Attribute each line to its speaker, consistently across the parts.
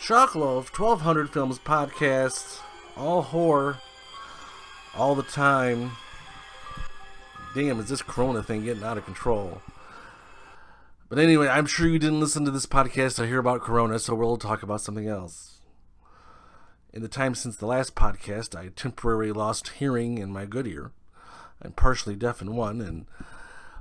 Speaker 1: Chuckloaf, 1200 Films podcast, all horror, all the time. Damn, is this Corona thing getting out of control? But anyway, I'm sure you didn't listen to this podcast to hear about Corona, so we'll talk about something else. In the time since the last podcast, I temporarily lost hearing in my good ear. I'm partially deaf in one, and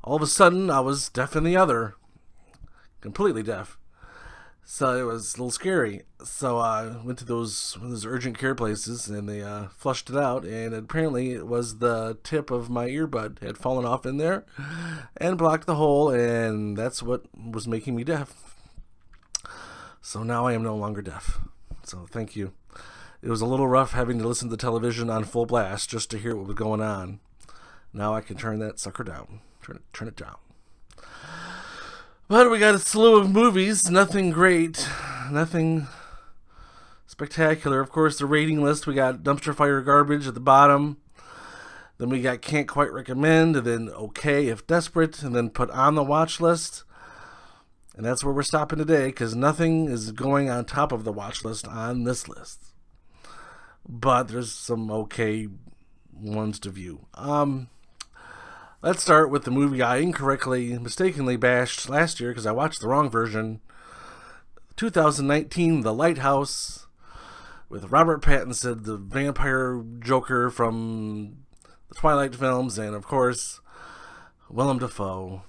Speaker 1: all of a sudden, I was deaf in the other. Completely deaf. So it was a little scary. So I went to those urgent care places, and they flushed it out, and apparently it was the tip of my earbud had fallen off in there and blocked the hole, and that's what was making me deaf. So now I am no longer deaf. So thank you. It was a little rough having to listen to television on full blast just to hear what was going on. Now I can turn that sucker down. Turn it down. But we got a slew of movies. Nothing great. Nothing spectacular. Of course, the rating list, we got Dumpster Fire Garbage at the bottom. Then we got Can't Quite Recommend. And then Okay If Desperate. And then Put on the Watch List. And that's where we're stopping today, because nothing is going on top of the watch list on this list. But there's some okay ones to view. Let's start with the movie I mistakenly bashed last year because I watched the wrong version. 2019, The Lighthouse, with Robert Pattinson, the vampire Joker from the Twilight films, and of course, Willem Dafoe.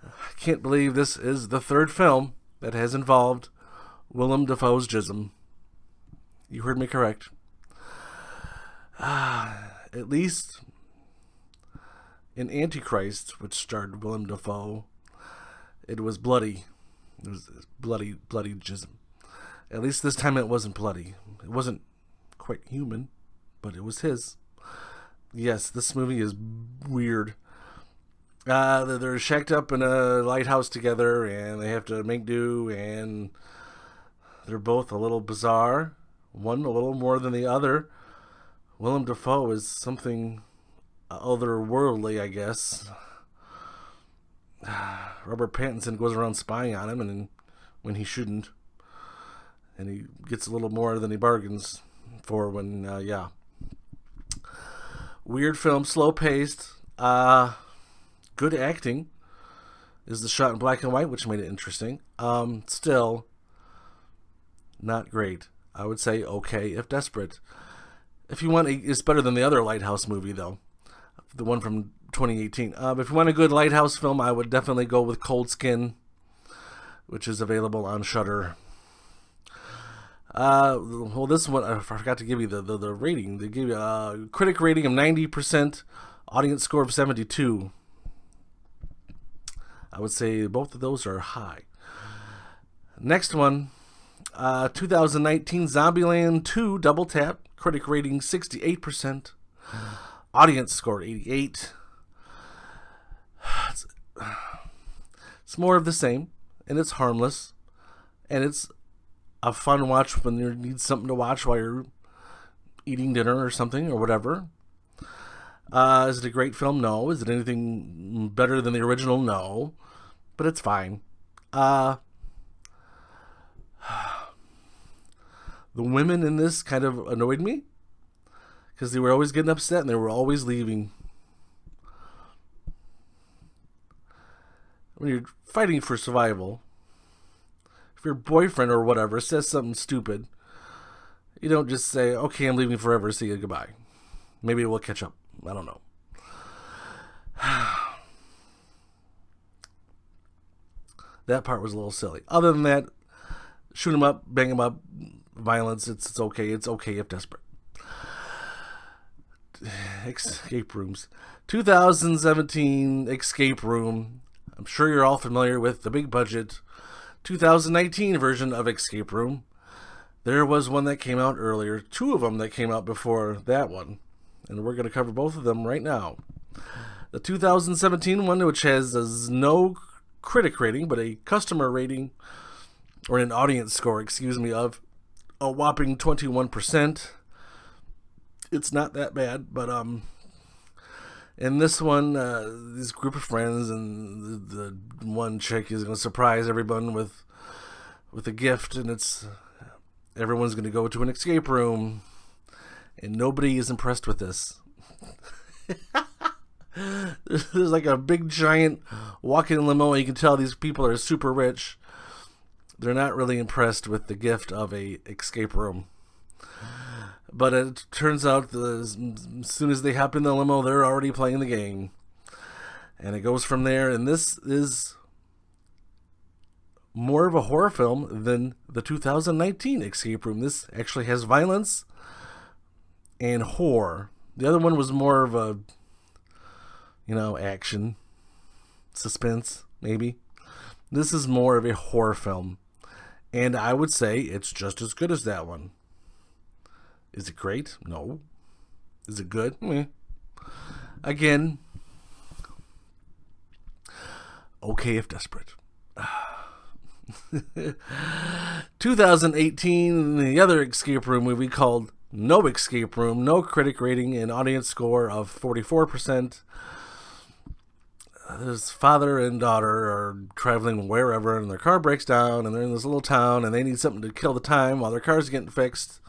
Speaker 1: I can't believe this is the third film that has involved Willem Dafoe's jism. You heard me correct. At least in Antichrist, which starred Willem Dafoe, it was bloody. It was bloody jism. At least this time it wasn't bloody. It wasn't quite human, but it was his. Yes, this movie is weird. They're shacked up in a lighthouse together, and they have to make do, and they're both a little bizarre. One a little more than the other. Willem Dafoe is something otherworldly, I guess. Robert Pattinson goes around spying on him, and when he shouldn't, and he gets a little more than he bargains for. Weird film, slow paced. Good acting. Is the shot in black and white, which made it interesting. Still not great. I would say okay if desperate. If you want, it's better than the other Lighthouse movie, though. The one from 2018. If you want a good Lighthouse film, I would definitely go with Cold Skin, which is available on Shudder. This one, I forgot to give you the rating. They give you a critic rating of 90%, audience score of 72. I would say both of those are high. Next one, 2019 Zomebieland II, Doubletap, critic rating 68%. Audience score 88. It's more of the same, and it's harmless, and it's a fun watch when you need something to watch while you're eating dinner or something or whatever. Is it a great film? No. Is it anything better than the original? No. But it's fine. The women in this kind of annoyed me, because they were always getting upset and they were always leaving. When you're fighting for survival, if your boyfriend or whatever says something stupid, you don't just say, okay, I'm leaving forever, see you, goodbye. Maybe we'll catch up. I don't know. That part was a little silly. Other than that, shoot him up, bang him up, violence, it's okay. It's okay if desperate. Escape rooms. 2017 Escape Room. I'm sure you're all familiar with the big budget 2019 version of Escape Room. There was one that came out earlier. Two of them that came out before that one. And we're going to cover both of them right now. The 2017 one, which has no critic rating, but a customer rating, or an audience score, of a whopping 21%. It's not that bad, but in this one, this group of friends and the one chick is going to surprise everyone with with a gift, and everyone's going to go to an escape room, and nobody is impressed with this. There's like a big giant walking limo, and you can tell these people are super rich. They're not really impressed with the gift of a escape room. But it turns out as soon as they hop in the limo, they're already playing the game. And it goes from there, and this is more of a horror film than the 2019 Escape Room. This actually has violence and horror. The other one was more of a, action, suspense, maybe. This is more of a horror film. And I would say it's just as good as that one. Is it great? No. Is it good? Again, okay if desperate. 2018, the other escape room movie called No Escape Room, no critic rating and audience score of 44%. This father and daughter are traveling wherever, and their car breaks down, and they're in this little town, and they need something to kill the time while their car's getting fixed.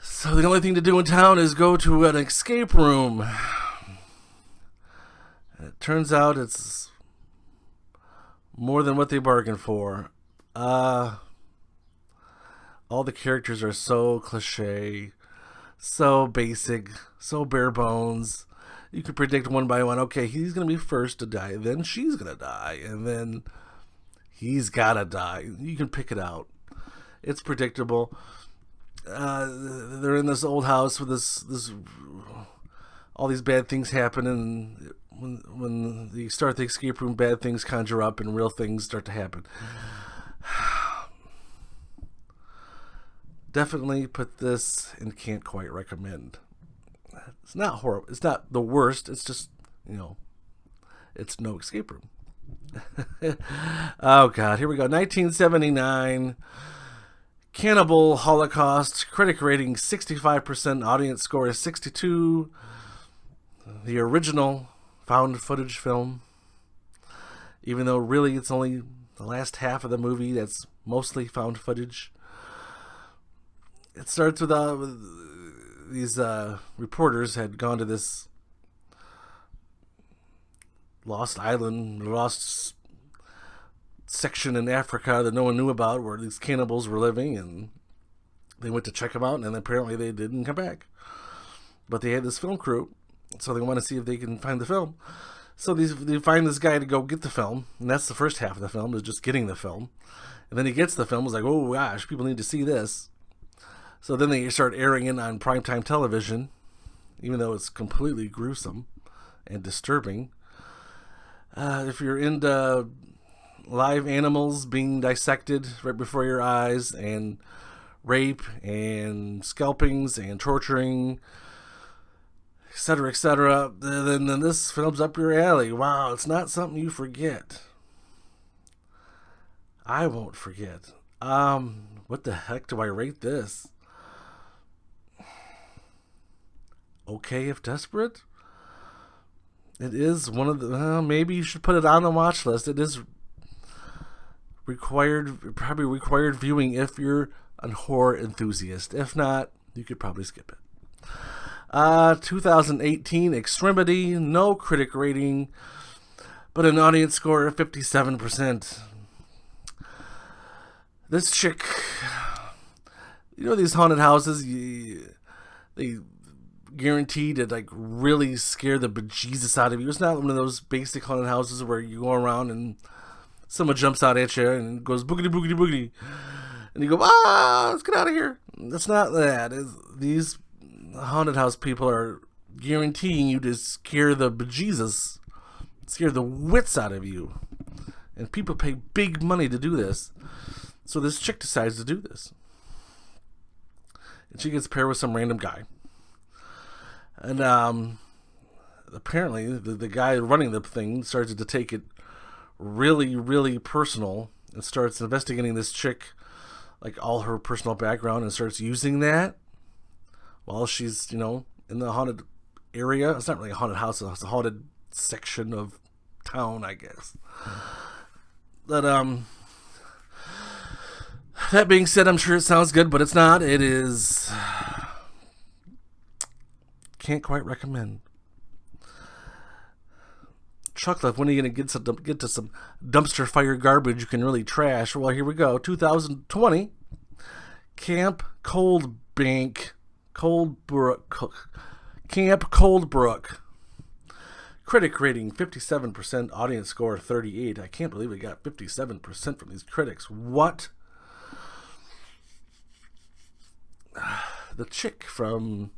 Speaker 1: So the only thing to do in town is go to an escape room. And it turns out it's more than what they bargained for. All the characters are so cliche, so basic, so bare bones. You could predict one by one, okay, he's going to be first to die, then she's going to die, and then he's got to die. You can pick it out. It's predictable. They're in this old house with this all these bad things happen, and when you start the escape room, bad things conjure up and real things start to happen. Definitely put this in can't quite recommend. It's not horrible. It's not the worst. It's just, it's No Escape Room. Oh, God. Here we go. 1979. Cannibal Holocaust. Critic rating 65%. Audience score is 62. The original found footage film. Even though really it's only the last half of the movie that's mostly found footage. It starts with these reporters had gone to this lost section in Africa that no one knew about, where these cannibals were living, and they went to check them out, and apparently they didn't come back. But they had this film crew, so they want to see if they can find the film. So they find this guy to go get the film, and that's the first half of the film, is just getting the film. And then he gets the film, it's like, oh gosh, people need to see this. So then they start airing it on primetime television, even though it's completely gruesome and disturbing. If you're into live animals being dissected right before your eyes, and rape and scalpings and torturing, etc., then this film's up your alley. Wow, it's not something you forget. I won't forget. What the heck do I rate this? Okay if desperate? It is one of the... maybe you should put it on the watch list. It is probably required viewing if you're a horror enthusiast. If not, you could probably skip it. 2018 Extremity, no critic rating, but an audience score of 57%. This chick... these haunted houses, they... guaranteed to really scare the bejesus out of you. It's not one of those basic haunted houses where you go around and someone jumps out at you and goes boogity boogity boogity, and you go, let's get out of here. That's not that. These haunted house people are guaranteeing you to scare the bejesus, scare the wits out of you, and people pay big money to do this. So this chick decides to do this, and she gets paired with some random guy. And apparently the guy running the thing starts to take it really, really personal and starts investigating this chick, all her personal background, and starts using that while she's, in the haunted area. It's not really a haunted house, it's a haunted section of town, I guess. But That being said, I'm sure it sounds good, but it's not. It is... Can't quite recommend. Chuckloaf, when are you going to get to some dumpster fire garbage you can really trash? Well, here we go. 2020. Camp Coldbrook. Camp Coldbrook. Critic rating 57%, audience score 38. I can't believe we got 57% from these critics. What? The chick from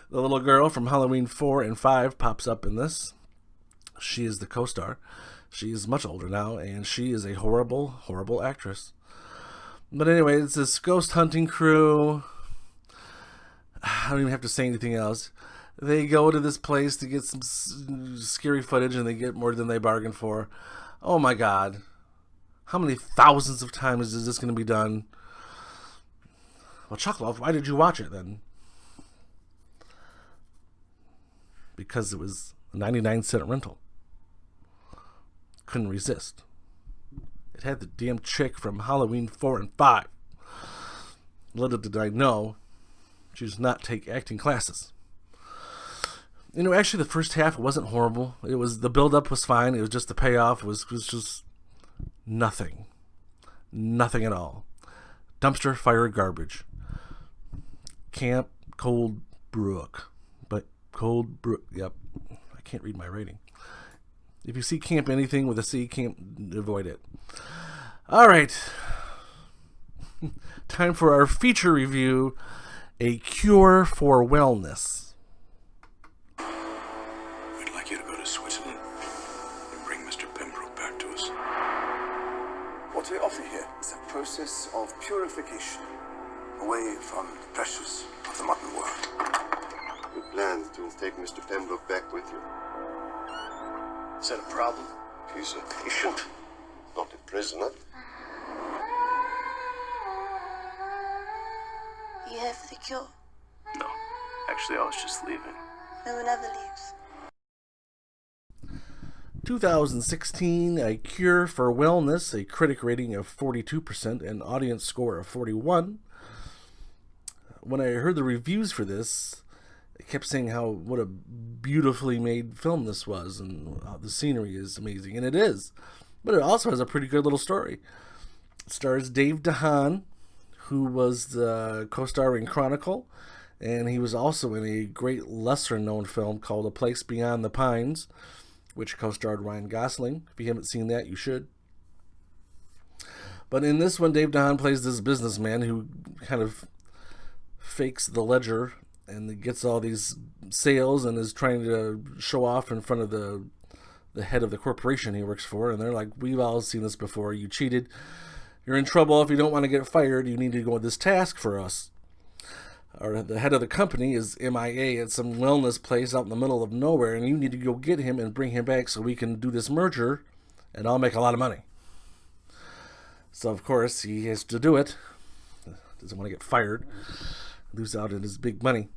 Speaker 1: the little girl from Halloween 4 and 5 pops up in this. She is the co-star. She is much older now, and she is a horrible, horrible actress. But anyway, it's this ghost hunting crew. I don't even have to say anything else. They go to this place to get some scary footage, and they get more than they bargained for. Oh my God. How many thousands of times is this going to be done? Well, Chuckloaf, why did you watch it then? Because it was a 99-cent rental. Couldn't resist. It had the damn chick from Halloween 4 and 5. Little did I know, she does not take acting classes. You know, actually the first half wasn't horrible. It was, the build-up was fine. It was just the payoff was just nothing. Nothing at all. Dumpster fire garbage. Camp Coldbrook. But Coldbrook, yep. I can't read my rating. If you see camp anything with a C, camp, avoid it. All right. Time for our feature review, A Cure for Wellness.
Speaker 2: We'd like you to go to Switzerland and bring Mr. Pembroke back to us.
Speaker 3: What we offer here is a process of purification, away from the pressures of the modern world.
Speaker 4: You plan to take Mr. Pembroke back with you?
Speaker 2: Is that a problem?
Speaker 4: He's a patient, not a prisoner.
Speaker 5: You here for the cure?
Speaker 2: No. Actually, I was just leaving.
Speaker 5: No one ever leaves.
Speaker 1: 2016, A Cure for Wellness, a critic rating of 42% and audience score of 41. When I heard the reviews for this, I kept saying what a beautifully made film this was, and how the scenery is amazing, and it is. But it also has a pretty good little story. It stars Dave DeHaan, who was the co-star in Chronicle, and he was also in a great lesser-known film called A Place Beyond the Pines, which co-starred Ryan Gosling. If you haven't seen that, you should. But in this one, Dave DeHaan plays this businessman who kind of fakes the ledger and gets all these sales and is trying to show off in front of the head of the corporation he works for. And they're like, we've all seen this before. You cheated. You're in trouble. If you don't want to get fired, you need to go with this task for us. Or the head of the company is MIA at some wellness place out in the middle of nowhere, and you need to go get him and bring him back so we can do this merger, and I'll make a lot of money. So, of course, he has to do it. Doesn't want to get fired. Lose out on his big money.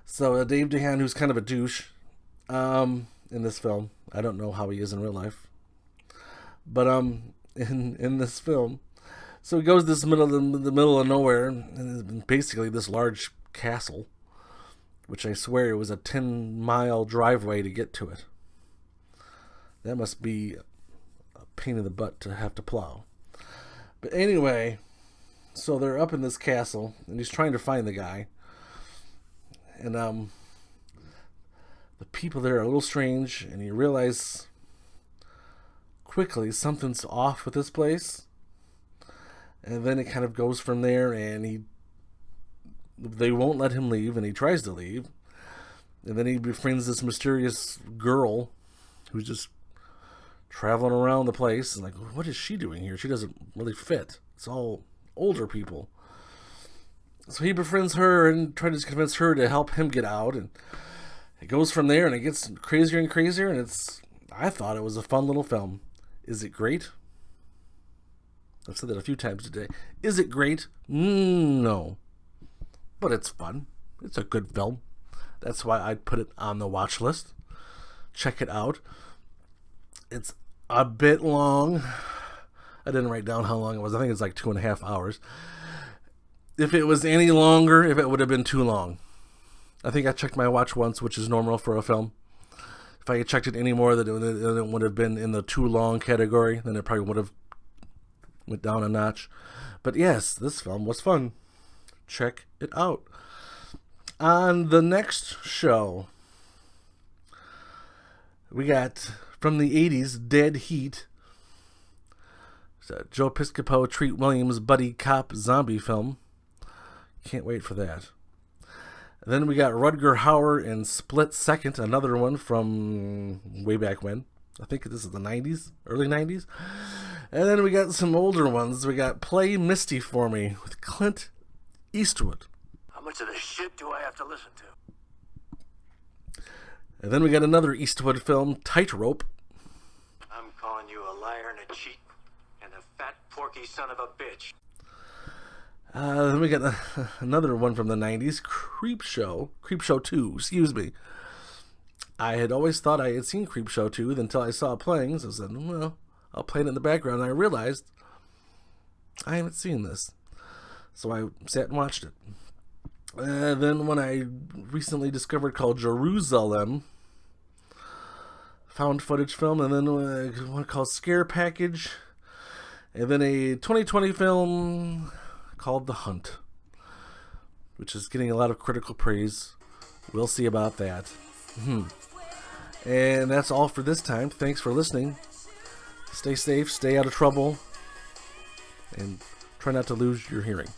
Speaker 1: So, Dave DeHaan, who's kind of a douche in this film. I don't know how he is in real life. But in this film, so he goes to the middle of nowhere, and basically this large castle, which I swear it was a 10-mile driveway to get to it. That must be a pain in the butt to have to plow. But anyway, so they're up in this castle, and he's trying to find the guy. And the people there are a little strange, and you realize quickly something's off with this place. And then it kind of goes from there, and they won't let him leave, and he tries to leave. And then he befriends this mysterious girl who's just traveling around the place. And like, what is she doing here? She doesn't really fit. It's all older people. So he befriends her and tries to convince her to help him get out. And it goes from there, and it gets crazier and crazier. And I thought it was a fun little film. Is it great? I've said that a few times today. Is it great? No. But it's fun. It's a good film. That's why I'd put it on the watch list. Check it out. It's a bit long. I didn't write down how long it was. I think it's like 2.5 hours. If it was any longer, if it would have been too long. I think I checked my watch once, which is normal for a film. If I had checked it any more, then it would have been in the too long category. Then it probably would have went down a notch. But yes, this film was fun. Check it out. On the next show, we got from the 80s, Dead Heat. It's a Joe Piscopo, Treat Williams buddy cop zombie film. Can't wait for that. And then we got Rutger Hauer in Split Second, another one from way back when. I think this is the 90s, early 90s. And then we got some older ones. We got Play Misty for Me with Clint Eastwood.
Speaker 6: How much of this shit do I have to listen to?
Speaker 1: And then we got another Eastwood film, Tightrope.
Speaker 6: I'm calling you a liar and a cheat and a fat, porky son of a bitch.
Speaker 1: Then we got another one from the 90s, Creepshow 2, excuse me. I had always thought I had seen Creepshow 2 until I saw it playing, so I said, well, I'll play it in the background, and I realized I haven't seen this. So I sat and watched it. Then one I recently discovered called Jerusalem, found footage film, and then one called Scare Package, and then a 2020 film called The Hunt, which is getting a lot of critical praise. We'll see about that. And that's all for this time. Thanks for listening. Stay safe, stay out of trouble, and try not to lose your hearing.